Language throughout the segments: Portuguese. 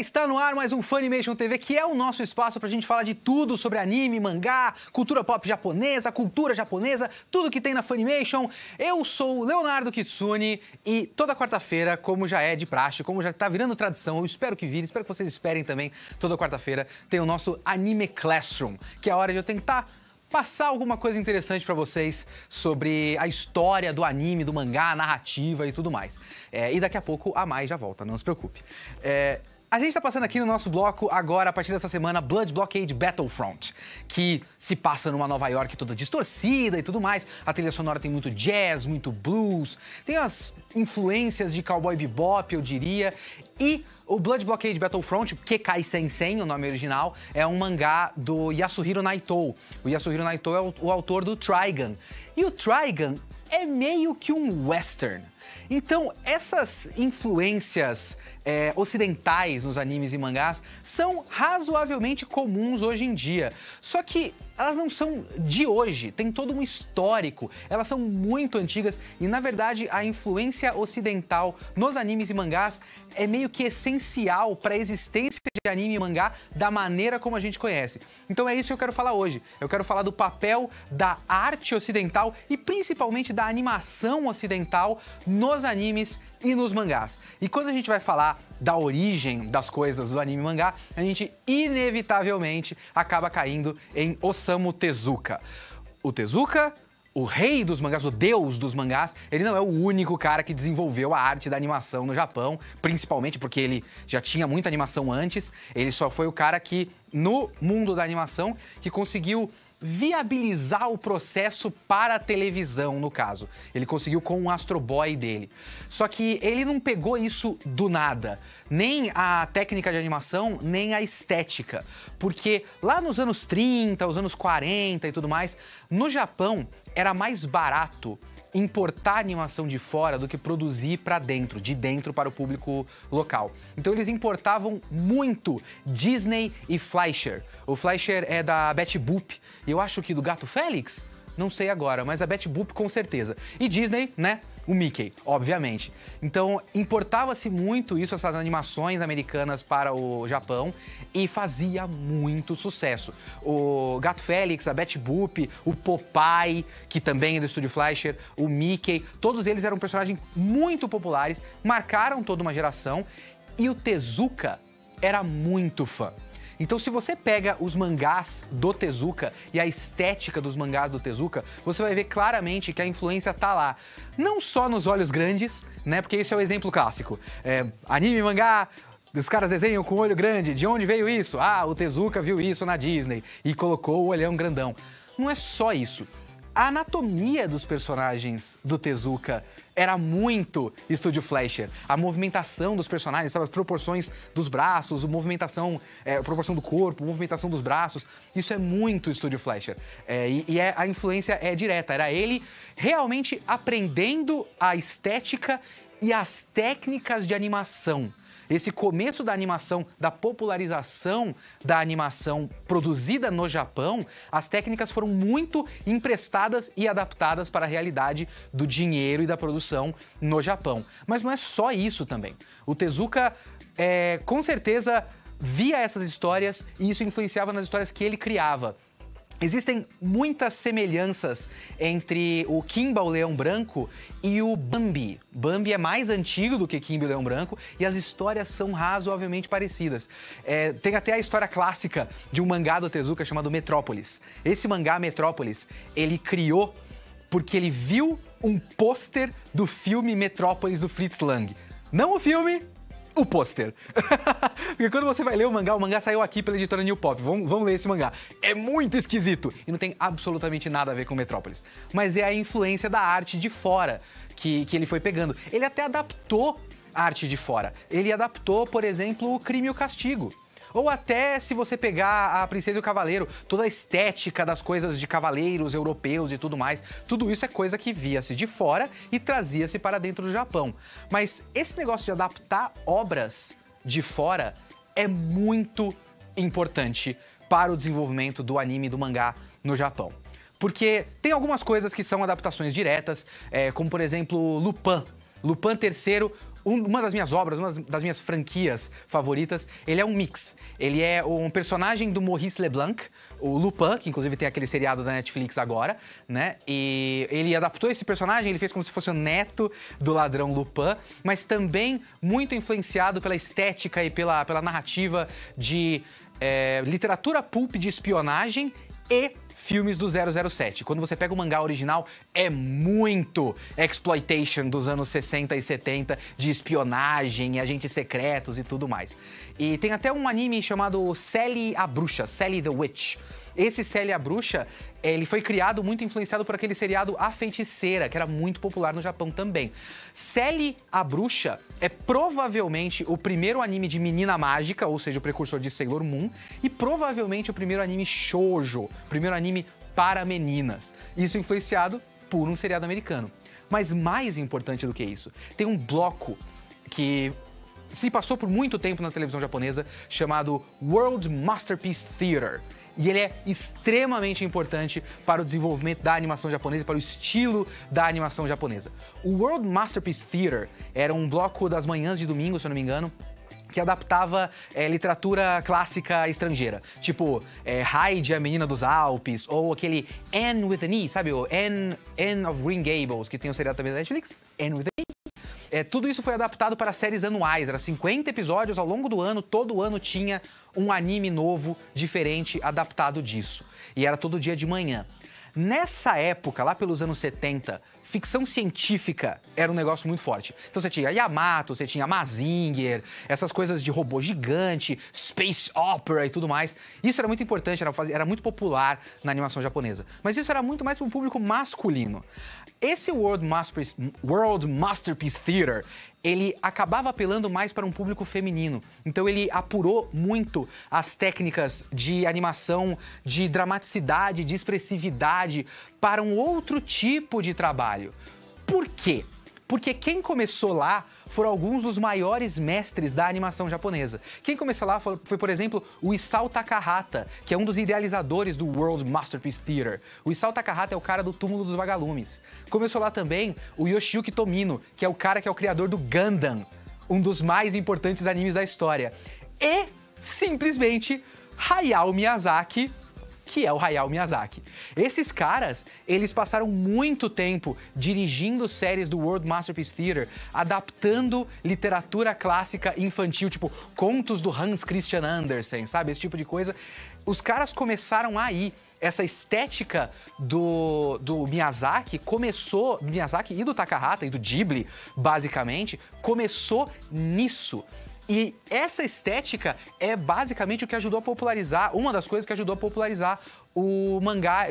está no ar mais um Funimation TV, que é o nosso espaço pra gente falar de tudo sobre anime, mangá, cultura pop japonesa, cultura japonesa, tudo que tem na Funimation. Eu sou o Leonardo Kitsune e toda quarta-feira, como já é de praxe, como já tá virando tradição, eu espero que vire, espero que vocês esperem também, toda quarta-feira tem o nosso Anime Classroom, que é a hora de eu tentar passar alguma coisa interessante pra vocês sobre a história do anime, do mangá, a narrativa e tudo mais. E daqui a pouco a Mai já volta, não se preocupe. A gente tá passando aqui no nosso bloco agora, a partir dessa semana, Blood Blockade Battlefront, que se passa numa Nova York toda distorcida e tudo mais. A trilha sonora tem muito jazz, muito blues, tem as influências de Cowboy Bebop, eu diria, e o Blood Blockade Battlefront, Kekai Sensen, o nome original, é um mangá do Yasuhiro Naito. O Yasuhiro Naito é o autor do Trigun. E o Trigun é meio que um western. Então, essas influências ocidentais nos animes e mangás são razoavelmente comuns hoje em dia. Só que elas não são de hoje, tem todo um histórico, elas são muito antigas e, na verdade, a influência ocidental nos animes e mangás é meio que essencial para a existência de anime e mangá da maneira como a gente conhece. Então é isso que eu quero falar hoje. Eu quero falar do papel da arte ocidental e principalmente da animação ocidental nos animes e nos mangás. E quando a gente vai falar da origem das coisas do anime e mangá, a gente inevitavelmente acaba caindo em Osamu Tezuka. O Tezuka, o rei dos mangás, o deus dos mangás, ele não é o único cara que desenvolveu a arte da animação no Japão, principalmente porque ele já tinha muita animação antes, ele só foi o cara que, no mundo da animação, que conseguiu viabilizar o processo para a televisão, no caso. Ele conseguiu com o Astro Boy dele. Só que ele não pegou isso do nada. Nem a técnica de animação, nem a estética. Porque lá nos anos 30, os anos 40 e tudo mais, no Japão era mais barato importar animação de fora do que produzir para dentro, de dentro para o público local. Então eles importavam muito Disney e Fleischer. O Fleischer é da Betty Boop, e eu acho que do Gato Félix? Não sei agora, mas a Betty Boop com certeza. E Disney, né? O Mickey, obviamente. Então, importava-se muito isso, essas animações americanas para o Japão, e fazia muito sucesso. O Gato Félix, a Betty Boop, o Popeye, que também é do estúdio Fleischer, o Mickey, todos eles eram personagens muito populares, marcaram toda uma geração, e o Tezuka era muito fã. Então, se você pega os mangás do Tezuka e a estética dos mangás do Tezuka, você vai ver claramente que a influência tá lá. Não só nos olhos grandes, né? Porque esse é o exemplo clássico. Anime e mangá, os caras desenham com olho grande. De onde veio isso? Ah, o Tezuka viu isso na Disney e colocou o olhão grandão. Não é só isso. A anatomia dos personagens do Tezuka era muito Estúdio Fleischer. A movimentação dos personagens, sabe? As proporções dos braços, a proporção do corpo, a movimentação dos braços. Isso é muito Estúdio Fleischer. A influência é direta. Era ele realmente aprendendo a estética e as técnicas de animação. Esse começo da animação, da popularização da animação produzida no Japão, as técnicas foram muito emprestadas e adaptadas para a realidade do dinheiro e da produção no Japão. Mas não é só isso também. O Tezuka, com certeza, via essas histórias e isso influenciava nas histórias que ele criava. Existem muitas semelhanças entre o Kimba, o Leão Branco, e o Bambi. Bambi é mais antigo do que Kimba e o Leão Branco e as histórias são razoavelmente parecidas. Tem até a história clássica de um mangá do Tezuka chamado Metrópolis. Esse mangá, Metrópolis, ele criou porque ele viu um pôster do filme Metrópolis do Fritz Lang. Não o filme, o pôster. Porque quando você vai ler o mangá saiu aqui pela editora New Pop. Vamos ler esse mangá. É muito esquisito e não tem absolutamente nada a ver com Metrópolis. Mas é a influência da arte de fora que ele foi pegando. Ele até adaptou a arte de fora. Ele adaptou, por exemplo, o Crime e o Castigo. Ou até, se você pegar a Princesa e o Cavaleiro, toda a estética das coisas de cavaleiros europeus e tudo mais, tudo isso é coisa que via-se de fora e trazia-se para dentro do Japão. Mas esse negócio de adaptar obras de fora é muito importante para o desenvolvimento do anime e do mangá no Japão. Porque tem algumas coisas que são adaptações diretas, como por exemplo Lupin. Lupin III, uma das minhas obras, uma das minhas franquias favoritas, ele é um mix. Ele é um personagem do Maurice Leblanc, o Lupin, que inclusive tem aquele seriado da Netflix agora, né? E ele adaptou esse personagem, ele fez como se fosse o neto do ladrão Lupin, mas também muito influenciado pela estética e pela narrativa de literatura pulp de espionagem e filmes do 007. Quando você pega o mangá original, é muito exploitation dos anos 60 e 70, de espionagem, agentes secretos e tudo mais. E tem até um anime chamado Sally a Bruxa, Sally the Witch. Esse Sally a Bruxa, ele foi criado muito influenciado por aquele seriado A Feiticeira, que era muito popular no Japão também. Sally a Bruxa é provavelmente o primeiro anime de menina mágica, ou seja, o precursor de Sailor Moon, e provavelmente o primeiro anime shoujo, o primeiro anime para meninas. Isso influenciado por um seriado americano. Mas mais importante do que isso, tem um bloco que se passou por muito tempo na televisão japonesa, chamado World Masterpiece Theater. E ele é extremamente importante para o desenvolvimento da animação japonesa e para o estilo da animação japonesa. O World Masterpiece Theater era um bloco das manhãs de domingo, se eu não me engano, que adaptava literatura clássica estrangeira. Tipo, Heidi, a Menina dos Alpes, ou aquele Anne with an E, sabe? O Anne of Green Gables, que tem o seriado também da Netflix, Anne with an E. Tudo isso foi adaptado para séries anuais, era 50 episódios ao longo do ano, todo ano tinha um anime novo, diferente, adaptado disso. E era todo dia de manhã. Nessa época, lá pelos anos 70, ficção científica era um negócio muito forte. Então você tinha Yamato, você tinha Mazinger, essas coisas de robô gigante, space opera e tudo mais. Isso era muito importante, era muito popular na animação japonesa. Mas isso era muito mais para um público masculino. Esse World Masterpiece Theater, ele acabava apelando mais para um público feminino. Então ele apurou muito as técnicas de animação, de dramaticidade, de expressividade para um outro tipo de trabalho. Por quê? Porque quem começou lá foram alguns dos maiores mestres da animação japonesa. Quem começou lá foi, por exemplo, o Isao Takahata, que é um dos idealizadores do World Masterpiece Theater. O Isao Takahata é o cara do Túmulo dos Vagalumes. Começou lá também o Yoshiyuki Tomino, que é o cara que é o criador do Gundam, um dos mais importantes animes da história. E, simplesmente, Hayao Miyazaki, que é o Hayao Miyazaki. Esses caras, eles passaram muito tempo dirigindo séries do World Masterpiece Theater, adaptando literatura clássica infantil, tipo contos do Hans Christian Andersen, sabe? Esse tipo de coisa. Os caras começaram aí. Essa estética do Miyazaki começou, do Miyazaki e do Takahata e do Ghibli, basicamente, começou nisso. E essa estética é basicamente o que ajudou a popularizar, uma das coisas que ajudou a popularizar o mangá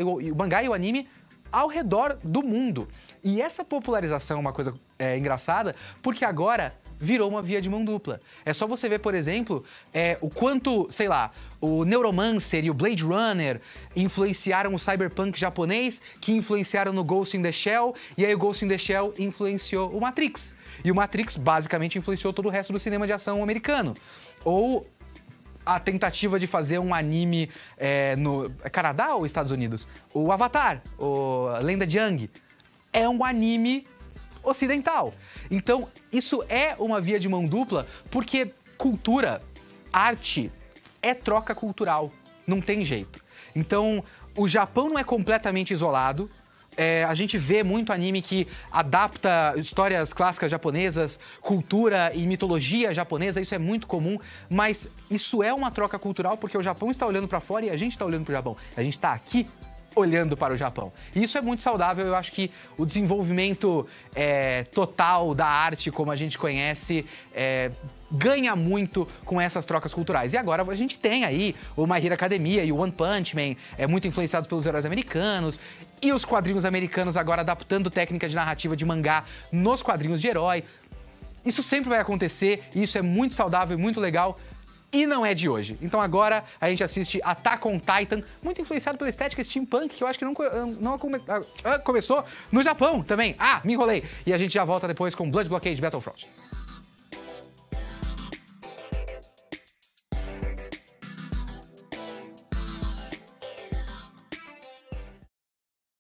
e o anime ao redor do mundo. E essa popularização é uma coisa engraçada, porque agora virou uma via de mão dupla. É só você ver, por exemplo, o quanto, sei lá, o Neuromancer e o Blade Runner influenciaram o cyberpunk japonês, que influenciaram no Ghost in the Shell, e aí o Ghost in the Shell influenciou o Matrix. E o Matrix basicamente influenciou todo o resto do cinema de ação americano. Ou a tentativa de fazer um anime no Canadá ou Estados Unidos? O Avatar, o Lenda de Aang, é um anime ocidental. Então, isso é uma via de mão dupla, porque cultura, arte, é troca cultural. Não tem jeito. Então, o Japão não é completamente isolado. A gente vê muito anime que adapta histórias clássicas japonesas, cultura e mitologia japonesa, isso é muito comum, mas isso é uma troca cultural porque o Japão está olhando para fora e a gente está olhando para o Japão. A gente está aqui olhando para o Japão. E isso é muito saudável, eu acho que o desenvolvimento total da arte, como a gente conhece, ganha muito com essas trocas culturais. E agora a gente tem aí o My Hero Academia e o One Punch Man, muito influenciados pelos heróis americanos, e os quadrinhos americanos agora adaptando técnica de narrativa de mangá nos quadrinhos de herói. Isso sempre vai acontecer, e isso é muito saudável e muito legal. E não é de hoje. Então agora a gente assiste Attack on Titan, muito influenciado pela estética steampunk, que eu acho que não começou no Japão também. Me enrolei. E a gente já volta depois com Blood Blockade Battlefront.